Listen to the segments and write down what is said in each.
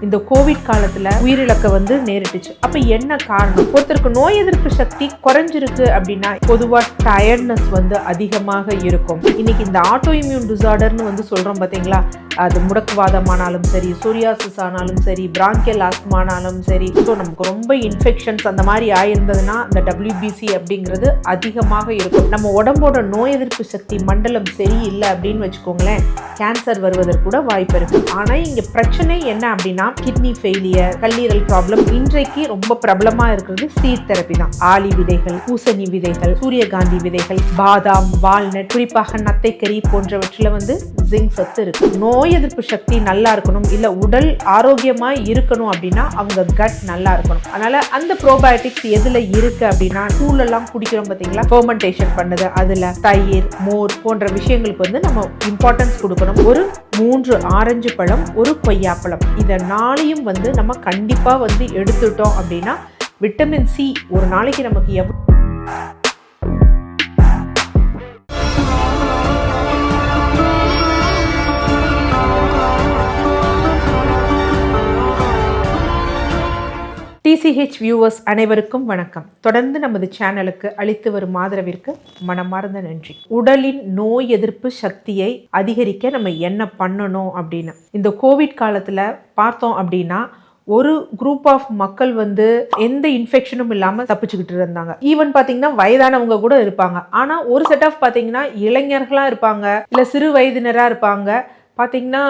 இந்த கோவிட் காலத்துல உயிரிழக்க நேரிட்டுச்சு. அப்ப என்ன காரணம்? ஒருத்தருக்கு நோய் எதிர்ப்பு சக்தி குறைஞ்சிருக்கு அப்படின்னா பொதுவா டயர்ட்னஸ் அதிகமாக இருக்கும். இன்னைக்கு இந்த ஆட்டோ இம்யூன் டிசார்டர்னு சொல்றோம் பாத்தீங்களா, அது முடக்குவாதமானாலும் சரி, சோரியாசிஸ் ஆனாலும் சரி, பிராங்கியல் ஆஸ்மானாலும் சரி, ஸோ நமக்கு ரொம்ப இன்ஃபெக்ஷன்ஸ் அந்த மாதிரி ஆயிருந்ததுன்னா அந்த WBC அப்படிங்கிறது அதிகமாக இருக்கும். நம்ம உடம்போட நோய் எதிர்ப்பு சக்தி மண்டலம் சரியில்லை அப்படின்னு வச்சுக்கோங்களேன், கேன்சர் வருவதற்கு கூட வாய்ப்பு இருக்கு. ஆனா இங்க பிரச்சனை என்ன அப்படின்னா கிட்னி ஃபெயிலியர், கல்லீரல் ப்ராப்ளம். இன்றைக்கு ரொம்ப பிரபலமா இருக்கிறது சீட் தெரப்பி தான். ஆளி விதைகள், பூசணி விதைகள், சூரியகாந்தி விதைகள், பாதாம், வால்நட், குறிப்பாக நத்தைக்கறி போன்றவற்றில் ஜிங்க் சத்து இருக்கு. நோய் எதிர்ப்பு சக்தி நல்லா இருக்கணும், இல்ல உடல் ஆரோக்கியமா இருக்கணும் அப்படின்னா அவங்க கட் நல்லா இருக்கணும். அதனால அந்த ப்ரோபயோட்டிக்ஸ் எதுல இருக்கு அப்படின்னா, தூள் எல்லாம் குடிக்கிறோம் பாத்தீங்களா, ஃபெர்மெண்டேஷன் பண்ணுது, அதுல தயிர், மோர் போன்ற விஷயங்களுக்கு நம்ம இம்பார்ட்டன்ஸ் கொடுக்கணும். ஒரு 3 ஆரஞ்சு பழம், ஒரு கொய்யாப்பழம், இதை நாளையும் நம்ம கண்டிப்பா எடுத்துட்டோம் அப்படின்னா விட்டமின் சி ஒரு நாளைக்கு நமக்கு எவ்வளவு TCH வியூவர்ஸ் அனைவருக்கும் வணக்கம். தொடர்ந்து நமது சேனலுக்கு அளித்து வரும் ஆதரவிற்கு மனமார்ந்த நன்றி. உடலின் நோய் எதிர்ப்பு சக்தியை அதிகரிக்க நம்ம என்ன பண்ணணும் அப்படின்னு இந்த கோவிட் காலத்துல பார்த்தோம் அப்படின்னா, ஒரு குரூப் ஆஃப் மக்கள் எந்த இன்ஃபெக்ஷனும் இல்லாமல் தப்பிச்சுக்கிட்டு இருந்தாங்க. ஈவன் பார்த்தீங்கன்னா வயதானவங்க கூட இருப்பாங்க. ஆனால் ஒரு செட் ஆஃப் பார்த்தீங்கன்னா இளைஞர்களாக இருப்பாங்க, இல்லை சிறு வயதினராக இருப்பாங்க. பார்த்தீங்கன்னா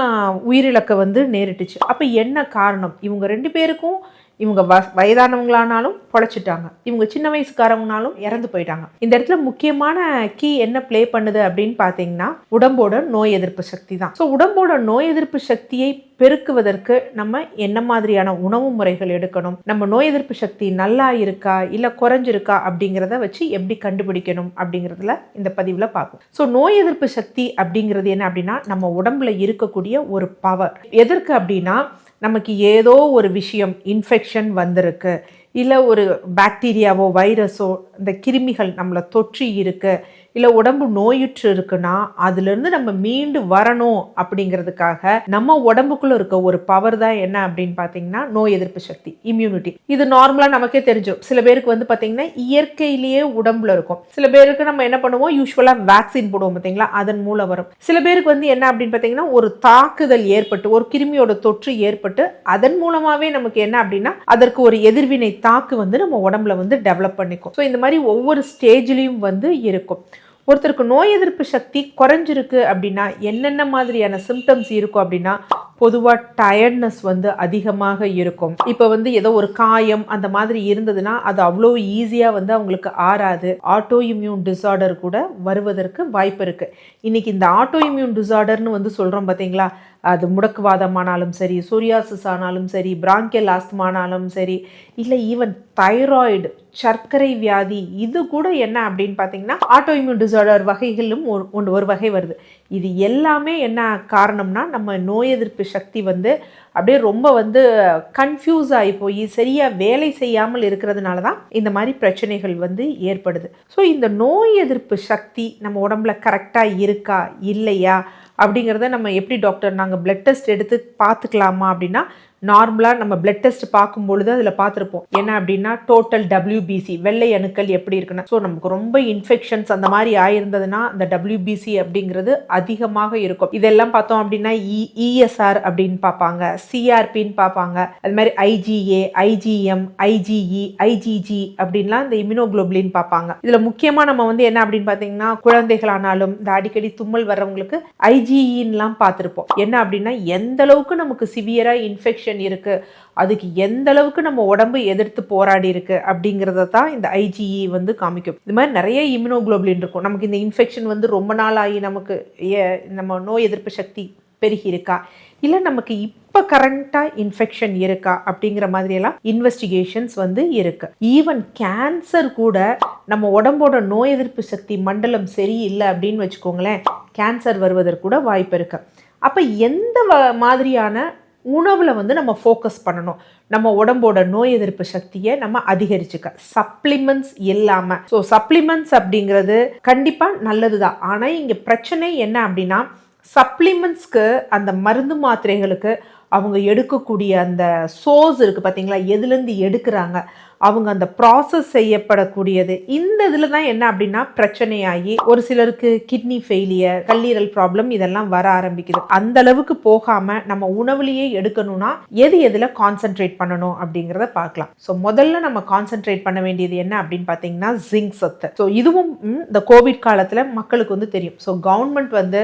உயிரிழக்க நேரிட்டுச்சு. அப்போ என்ன காரணம்? இவங்க 2 பேருக்கும் இவங்க வயதானவங்களானாலும் பொழைச்சிட்டாங்க, இவங்க சின்ன வயசுக்காரவங்கனாலும் இறந்து போயிட்டாங்க. இந்த இடத்துல முக்கியமான கீ என்ன பிளே பண்ணுது அப்படின்னு பார்த்தீங்கன்னா, உடம்போட நோய் எதிர்ப்பு சக்தி தான். ஸோ உடம்போட நோய் எதிர்ப்பு சக்தியை பெருக்குவதற்கு நம்ம என்ன மாதிரியான உணவு முறைகள் எடுக்கணும், நம்ம நோய் எதிர்ப்பு சக்தி நல்லா இருக்கா இல்லை குறைஞ்சிருக்கா அப்படிங்கிறத வச்சு எப்படி கண்டுபிடிக்கணும் அப்படிங்கிறதுல இந்த பதிவில் பார்ப்போம். ஸோ நோய் எதிர்ப்பு சக்தி அப்படிங்கிறது என்ன அப்படின்னா, நம்ம உடம்புல இருக்கக்கூடிய ஒரு பவர். எதற்கு அப்படின்னா, நமக்கு ஏதோ ஒரு விஷயம் இன்ஃபெக்ஷன் வந்திருக்கு, இல்லை ஒரு பாக்டீரியாவோ வைரஸோ இந்த கிருமிகள் நம்மளை தொற்றி இருக்கு, இல்லை உடம்பு நோயுற்று இருக்குன்னா அதுலேருந்து நம்ம மீண்டு வரணும் அப்படிங்கிறதுக்காக நம்ம உடம்புக்குள்ள இருக்க ஒரு பவர் தான் என்ன அப்படின்னு பார்த்தீங்கன்னா நோய் எதிர்ப்பு சக்தி, இம்யூனிட்டி. இது நார்மலாக நமக்கே தெரிஞ்சோம். சில பேருக்கு பார்த்தீங்கன்னா இயற்கையிலேயே உடம்புல இருக்கும். சில பேருக்கு நம்ம என்ன பண்ணுவோம், யூஸ்வலாக வேக்சின் போடுவோம் பார்த்தீங்களா, அதன் மூலம் வரும். சில பேருக்கு என்ன அப்படின்னு பார்த்தீங்கன்னா, ஒரு தாக்குதல் ஏற்பட்டு, ஒரு கிருமியோட தொற்று ஏற்பட்டு அதன் மூலமாகவே நமக்கு என்ன அப்படின்னா அதற்கு ஒரு எதிர்வினை தாக்கு நம்ம உடம்புல டெவலப் பண்ணிக்கும். ஸோ இந்த மாதிரி ஒவ்வொரு ஸ்டேஜ்லையும் இருக்கும். ஒருத்தருக்கு நோய் எதிர்ப்பு சக்தி குறைஞ்சிருக்கு அப்படின்னா என்னென்ன மாதிரியான சிம்டம்ஸ் இருக்கும் அப்படின்னா, பொதுவாக டயர்ட்னஸ் அதிகமாக இருக்கும். இப்போ ஏதோ ஒரு காயம் அந்த மாதிரி இருந்ததுன்னா அது அவ்வளோ ஈஸியாக அவங்களுக்கு ஆறாது. ஆட்டோ இம்யூன் டிசார்டர் கூட வருவதற்கு வாய்ப்பு இருக்கு. இன்னைக்கு இந்த ஆட்டோ இம்யூன் டிசார்டர்னு சொல்றோம் பார்த்தீங்களா, அது முடக்குவாதமானாலும் சரி, சோரியாசிஸ் ஆனாலும் சரி, பிராங்கியல் ஆஸ்மானாலும் சரி, இல்லை ஈவன் தைராய்டு, சர்க்கரை வியாதி, இது கூட என்ன அப்படின்னு பார்த்தீங்கன்னா ஆட்டோ இம்யூன் டிசார்டர் வகைகளும் ஒரு வகை வருது. இது எல்லாமே என்ன காரணம்னா, நம்ம நோய் எதிர்ப்பு சக்தி அப்படியே ரொம்ப கன்ஃபியூஸ் ஆகி போய் சரியாக வேலை செய்யாமல் இருக்கிறதுனால தான் இந்த மாதிரி பிரச்சனைகள் ஏற்படுது. ஸோ இந்த நோய் எதிர்ப்பு சக்தி நம்ம உடம்புல கரெக்டாக இருக்கா இல்லையா அப்படிங்கிறத நம்ம எப்படி டாக்டர் நாங்கள் பிளட் டெஸ்ட் எடுத்து பார்த்துக்கலாமா அப்படின்னா, நார்மலாக நம்ம பிளட் டெஸ்ட் பார்க்கும்பொழுது அதில் பார்த்துருப்போம் என்ன அப்படின்னா டோட்டல் WBC வெள்ளை அணுக்கள் எப்படி இருக்குன்னா, ஸோ நமக்கு ரொம்ப இன்ஃபெக்ஷன்ஸ் அந்த மாதிரி ஆயிருந்ததுன்னா அந்த WBC அப்படிங்கிறது அதிகமாக இருக்கும். இதெல்லாம் பார்த்தோம் அப்படின்னா ESR அப்படின்னு பார்ப்பாங்க, CRPன்னு பார்ப்பாங்க, அது மாதிரி IgA, IgM, IgE, IgG அப்படின்லாம் இந்த இம்யூனோகுளோபுலின் பார்ப்பாங்க. இதில் முக்கியமாக நம்ம என்ன அப்படின்னு பார்த்தீங்கன்னா, குழந்தைகளானாலும் இந்த அடிக்கடி தும்மல் வர்றவங்களுக்கு IgEலாம் பார்த்துருப்போம். என்ன அப்படின்னா எந்த அளவுக்கு நமக்கு சிவியராக இன்ஃபெக்ஷன் இருக்கு, அதுக்கு எந்த அளவுக்கு நம்ம உடம்பு எதிர்த்து போராடி இருக்கு அப்படிங்கிறத தான் இந்த IgE காமிக்கும். இது மாதிரி நிறைய இம்யூனோகுளோபுலின் இருக்கும். நமக்கு இந்த இன்ஃபெக்ஷன் ரொம்ப நாள் ஆகி நமக்கு நம்ம நோய் எதிர்ப்பு சக்தி பெருகி இருக்கா, இல்லை நமக்கு இப்போ கரண்டாக இன்ஃபெக்ஷன் இருக்கா அப்படிங்கிற மாதிரியெல்லாம் இன்வெஸ்டிகேஷன்ஸ் இருக்கு. ஈவன் கேன்சர் கூட நம்ம உடம்போட நோய் எதிர்ப்பு சக்தி மண்டலம் சரியில்லை அப்படின்னு வச்சுக்கோங்களேன், கேன்சர் வருவதற்கு கூட வாய்ப்பு இருக்கு. அப்போ எந்த மாதிரியான உணவில் நம்ம ஃபோக்கஸ் பண்ணணும், நம்ம உடம்போட நோய் எதிர்ப்பு சக்தியை நம்ம அதிகரிச்சுக்க? சப்ளிமெண்ட்ஸ் இல்லாமல். ஸோ சப்ளிமெண்ட்ஸ் அப்படிங்கிறது கண்டிப்பாக நல்லது தான். ஆனால் இங்கே பிரச்சனை என்ன அப்படின்னா, சப்ளிமெண்ட்ஸ்க்கு அந்த மருந்து மாத்திரைகளுக்கு அவங்க எடுக்கக்கூடிய அந்த சோர்ஸ் இருக்குது பார்த்தீங்களா, எதுலேருந்து எடுக்கிறாங்க, அவங்க அந்த ப்ராசஸ் செய்யப்படக்கூடியது, இந்த இதில் தான் என்ன அப்படின்னா பிரச்சனையாகி ஒரு சிலருக்கு கிட்னி ஃபெயிலியர், கல்லீரல் ப்ராப்ளம் இதெல்லாம் வர ஆரம்பிக்குது. அந்த அளவுக்கு போகாமல் நம்ம உணவுலேயே எடுக்கணும்னா எதில் கான்சென்ட்ரேட் பண்ணணும் அப்படிங்கிறத பார்க்கலாம். ஸோ முதல்ல நம்ம கான்சென்ட்ரேட் பண்ண வேண்டியது என்ன அப்படின்னு பார்த்தீங்கன்னா ஜிங்க் சத்து. ஸோ இதுவும் இந்த கோவிட் காலத்தில் மக்களுக்கு வந்து தெரியும். ஸோ கவர்மெண்ட் வந்து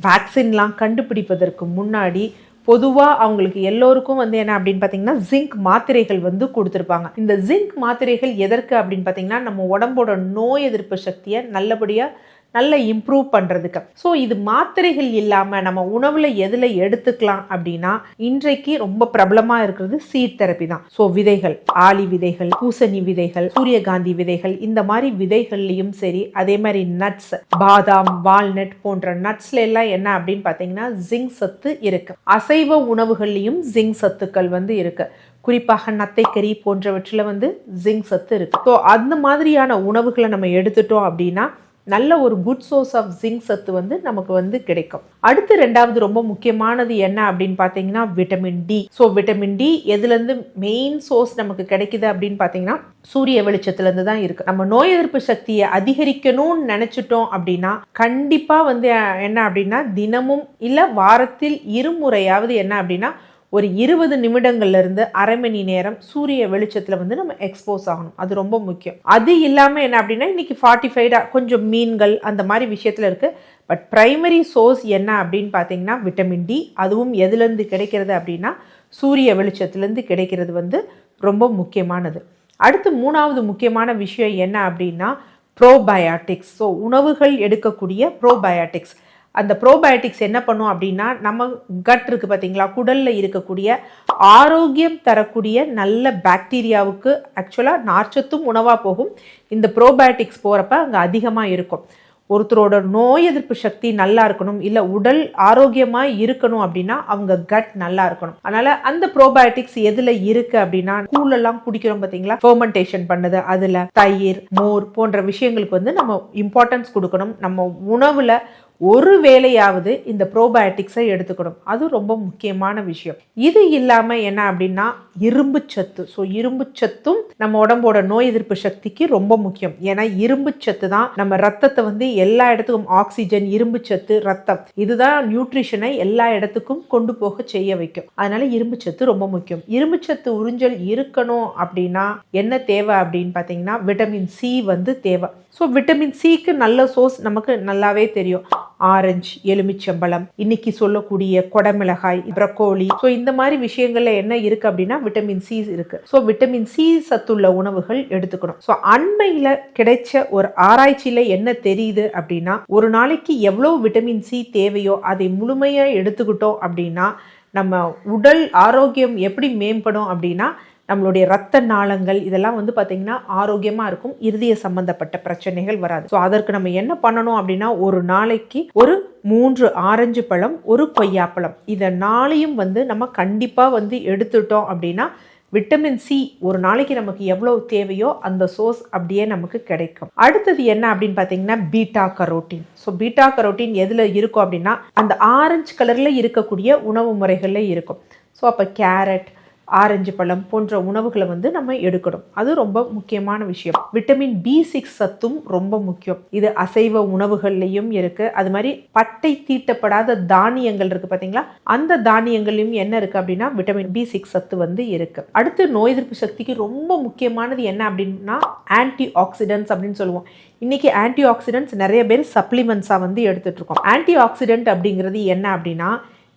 வேக்சின்லாம் கண்டுபிடிப்பதற்கு முன்னாடி பொதுவாக அவங்களுக்கு எல்லோருக்கும் வந்து என்ன அப்படின்னு பார்த்தீங்கன்னா ஜிங்க் மாத்திரைகள் வந்து கொடுத்துருப்பாங்க. இந்த ஜிங்க் மாத்திரைகள் எதற்கு அப்படின்னு பார்த்தீங்கன்னா நம்ம உடம்போட நோய் எதிர்ப்பு சக்தியை நல்லபடியாக நல்லா இம்ப்ரூவ் பண்ணுறதுக்கு. ஸோ இது மாத்திரைகள் இல்லாமல் நம்ம உணவில் எதில் எடுத்துக்கலாம் அப்படின்னா இன்றைக்கு ரொம்ப பிரபலமாக இருக்கிறது சீட் தெரப்பி தான். ஸோ விதைகள், ஆளி விதைகள், பூசணி விதைகள், சூரியகாந்தி விதைகள், இந்த மாதிரி விதைகள்லையும் சரி, அதே மாதிரி நட்ஸ், பாதாம், வால்நட் போன்ற நட்ஸ்ல எல்லாம் என்ன அப்படின்னு பார்த்தீங்கன்னா ஜிங்க் சத்து இருக்கு. அசைவ உணவுகள்லையும் ஜிங்க் சத்துக்கள் வந்து இருக்கு. குறிப்பாக நத்தைக்கறி போன்றவற்றில் வந்து ஜிங்க் சத்து இருக்கு. ஸோ அந்த மாதிரியான உணவுகளை நம்ம எடுத்துட்டோம் அப்படின்னா நல்ல ஒரு குட் சோர்ஸ் ஆஃப் ஜிங்க் சத்து வந்து நமக்கு வந்து கிடைக்கும். அடுத்து ரெண்டாவது ரொம்ப முக்கியமானது என்ன அப்படின்னு பார்த்தீங்கன்னா vitamin D. So vitamin D எதுலேருந்து மெயின் சோர்ஸ் நமக்கு கிடைக்குது அப்படின்னு பார்த்தீங்கன்னா சூரிய வெளிச்சத்துலேருந்து தான் இருக்குது. நம்ம நோய் எதிர்ப்பு சக்தியை அதிகரிக்கணும்னு நினச்சிட்டோம் அப்படின்னா கண்டிப்பாக வந்து என்ன அப்படின்னா தினமும் இல்லை வாரத்தில் இருமுறையாவது என்ன அப்படின்னா ஒரு 20 நிமிடங்கள்ல இருந்து அரை மணி நேரம் சூரிய வெளிச்சத்தில் வந்து நம்ம எக்ஸ்போஸ் ஆகணும். அது ரொம்ப முக்கியம். அது இல்லாமல் என்ன அப்படின்னா இன்னைக்கு 45 கொஞ்சம் மீன்கள் அந்த மாதிரி விஷயத்தில் இருக்குது. பட் பிரைமரி சோர்ஸ் என்ன அப்படின்னு பார்த்தீங்கன்னா விட்டமின் டி. அதுவும் எதுலேருந்து கிடைக்கிறது அப்படின்னா சூரிய வெளிச்சத்துலேருந்து கிடைக்கிறது வந்து ரொம்ப முக்கியமானது. அடுத்து மூணாவது முக்கியமான விஷயம் என்ன அப்படின்னா ப்ரோபயாட்டிக்ஸ். ஸோ உணவுகள் எடுக்கக்கூடிய ப்ரோபயாட்டிக்ஸ். அந்த ப்ரோபயோட்டிக்ஸ் என்ன பண்ணும் அப்படின்னா நம்ம கட் இருக்குது பார்த்தீங்களா, குடலில் இருக்கக்கூடிய ஆரோக்கியம் தரக்கூடிய நல்ல பாக்டீரியாவுக்கு ஆக்சுவலாக நார்ச்சத்தும் உணவாக போகும். இந்த ப்ரோபயோட்டிக்ஸ் போகிறப்ப அங்கே அதிகமாக இருக்கும். ஒருத்தரோட நோய் எதிர்ப்பு சக்தி நல்லா இருக்கணும், இல்லை உடல் ஆரோக்கியமாக இருக்கணும் அப்படின்னா அவங்க கட் நல்லா இருக்கணும். அதனால் அந்த ப்ரோபயோட்டிக்ஸ் எதில் இருக்குது அப்படின்னா கூழெல்லாம் குடிக்கிறோம் பார்த்தீங்களா, ஃபெர்மெண்டேஷன் பண்ணது, அதில் தயிர், மோர் போன்ற விஷயங்களுக்கு வந்து நம்ம இம்பார்ட்டன்ஸ் கொடுக்கணும். நம்ம உணவில் ஒரு வேளையாவது இந்த ப்ரோபயோட்டிக்ஸை எடுத்துக்கணும். அது ரொம்ப முக்கியமான விஷயம். இது இல்லாமல் என்ன அப்படின்னா இரும்பு சத்து. ஸோ இரும்பு சத்தும் நம்ம உடம்போட நோய் எதிர்ப்பு சக்திக்கு ரொம்ப முக்கியம். ஏன்னா இரும்பு சத்து தான் நம்ம ரத்தத்தை வந்து எல்லா இடத்துக்கும், ஆக்சிஜன், இரும்பு சத்து, ரத்தம், இதுதான் நியூட்ரிஷனை எல்லா இடத்துக்கும் கொண்டு போக செய்ய வைக்கும். அதனால இரும்பு சத்து ரொம்ப முக்கியம். இரும்பு சத்து உறிஞ்சல் இருக்கணும் அப்படின்னா என்ன தேவை அப்படின்னு பார்த்தீங்கன்னா விட்டமின் சி வந்து தேவை. ஸோ விட்டமின் சிக்கு நல்ல சோர்ஸ் நமக்கு நல்லாவே தெரியும். ஆரஞ்சு, எலுமிச்சம்பழம், இன்னைக்கு சொல்லக்கூடிய கொடமிளகாய், ப்ரக்கோலி. ஸோ இந்த மாதிரி விஷயங்கள்ல என்ன இருக்கு அப்படின்னா விட்டமின் சி இருக்கு. ஸோ விட்டமின் சி சத்துள்ள உணவுகள் எடுத்துக்கணும். ஸோ அண்மையில் கிடைச்ச ஒரு ஆராய்ச்சியில என்ன தெரியுது அப்படின்னா ஒரு நாளைக்கு எவ்வளவு விட்டமின் சி தேவையோ அதை முழுமையாக எடுத்துக்கிட்டோம் அப்படின்னா நம்ம உடல் ஆரோக்கியம் எப்படி மேம்படும் அப்படின்னா நம்மளுடைய ரத்த நாளங்கள் இதெல்லாம் வந்து பார்த்திங்கன்னா ஆரோக்கியமாக இருக்கும். இருதய சம்பந்தப்பட்ட பிரச்சனைகள் வராது. ஸோ அதற்கு நம்ம என்ன பண்ணணும் அப்படின்னா ஒரு நாளைக்கு ஒரு 3 ஆரஞ்சு பழம், ஒரு கொய்யாப்பழம், இதை 4ஐயும் வந்து நம்ம கண்டிப்பாக வந்து எடுத்துட்டோம் அப்படின்னா விட்டமின் சி ஒரு நாளைக்கு நமக்கு எவ்வளவு தேவையோ அந்த சோர்ஸ் அப்படியே நமக்கு கிடைக்கும். அடுத்தது என்ன அப்படின்னு பார்த்தீங்கன்னா beta carotene. So beta carotene எதில் இருக்கும் அப்படின்னா அந்த ஆரஞ்சு கலரில் இருக்கக்கூடிய உணவு முறைகளில் இருக்கும். ஸோ அப்போ கேரட், ஆரஞ்சு பழம் போன்ற உணவுகளை வந்து நம்ம எடுக்கணும். அது ரொம்ப முக்கியமான விஷயம். விட்டமின் B6 சத்தும் ரொம்ப முக்கியம். இது அசைவ உணவுகள்லையும் இருக்கு. அது மாதிரி பட்டை தீட்டப்படாத தானியங்கள் இருக்கு பார்த்தீங்களா, அந்த தானியங்கள்லையும் என்ன இருக்கு அப்படின்னா விட்டமின் B6 சத்து வந்து இருக்கு. அடுத்து நோய் எதிர்ப்பு சக்திக்கு ரொம்ப முக்கியமானது என்ன அப்படின்னா ஆன்டி ஆக்சிடென்ட்ஸ் அப்படின்னு சொல்லுவோம். இன்னைக்கு ஆன்டி ஆக்சிடென்ட்ஸ் நிறைய பேர் சப்ளிமெண்ட்ஸாக வந்து எடுத்துட்டு இருக்கோம். ஆன்டி ஆக்சிடென்ட் அப்படிங்கிறது என்ன அப்படின்னா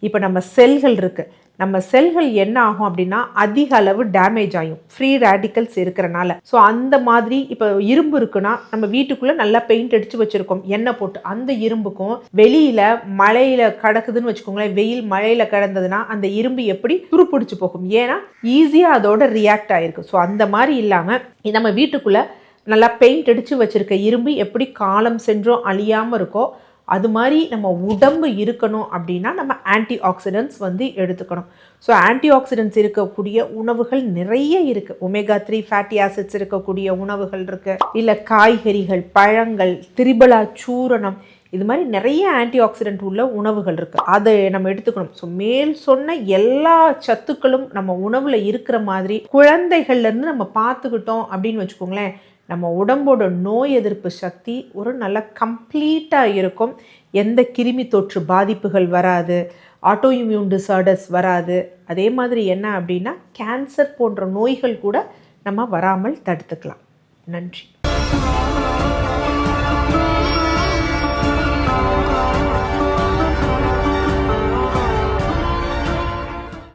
இப்போ நம்ம செல்கள் இருக்கு, நம்ம செல்கள் என்ன ஆகும் அப்படின்னா அதிக அளவு டேமேஜ் ஆகும் ஃப்ரீ ரேடிக்கல்ஸ் இருக்கிறனால. ஸோ அந்த மாதிரி இப்போ இரும்பு இருக்குன்னா நம்ம வீட்டுக்குள்ளே நல்லா பெயிண்ட் அடித்து வச்சுருக்கோம் எண்ணெய் போட்டு, அந்த இரும்புக்கும் வெளியில் மழையில் கிடக்குதுன்னு வச்சுக்கோங்களேன், வெயில் மழையில் கிடந்ததுன்னா அந்த இரும்பு எப்படி துருப்பிடிச்சு போகும், ஏன்னா ஈஸியாக அதோட ரியாக்ட் ஆகிருக்கு. ஸோ அந்த மாதிரி இல்லாமல் நம்ம வீட்டுக்குள்ளே நல்லா பெயிண்ட் அடித்து வச்சுருக்க இரும்பு எப்படி காலம் சென்றும் அழியாமல் இருக்கோ அது மாதிரி நம்ம உடம்பு இருக்கணும் அப்படின்னா நம்ம ஆன்டி ஆக்சிடென்ட்ஸ் வந்து எடுத்துக்கணும். ஸோ ஆன்டி ஆக்சிடென்ட்ஸ் இருக்கக்கூடிய உணவுகள் நிறைய இருக்குது. ஒமேகா 3 ஃபேட்டி ஆசிட்ஸ் இருக்கக்கூடிய உணவுகள் இருக்குது, இல்லை காய்கறிகள், பழங்கள், திரிபலா சூரணம், இது மாதிரி நிறைய ஆன்டி ஆக்சிடென்ட் உள்ள உணவுகள் இருக்குது, அதை நம்ம எடுத்துக்கணும். ஸோ மேல் சொன்ன எல்லா சத்துக்களும் நம்ம உணவில் இருக்கிற மாதிரி குழந்தைகள்லேருந்து நம்ம பார்த்துக்கிட்டோம் அப்படின்னு வச்சுக்கோங்களேன், நம்ம உடம்போட நோய் எதிர்ப்பு சக்தி ஒரு நல்ல கம்ப்ளீட்டாக இருக்கும். எந்த கிருமி தொற்று பாதிப்புகள் வராது, ஆட்டோ இம்யூன் டிசார்டர்ஸ் வராது. அதே மாதிரி என்ன அப்படின்னா கேன்சர் போன்ற நோய்கள் கூட நம்ம வராமல் தடுத்துக்கலாம். நன்றி.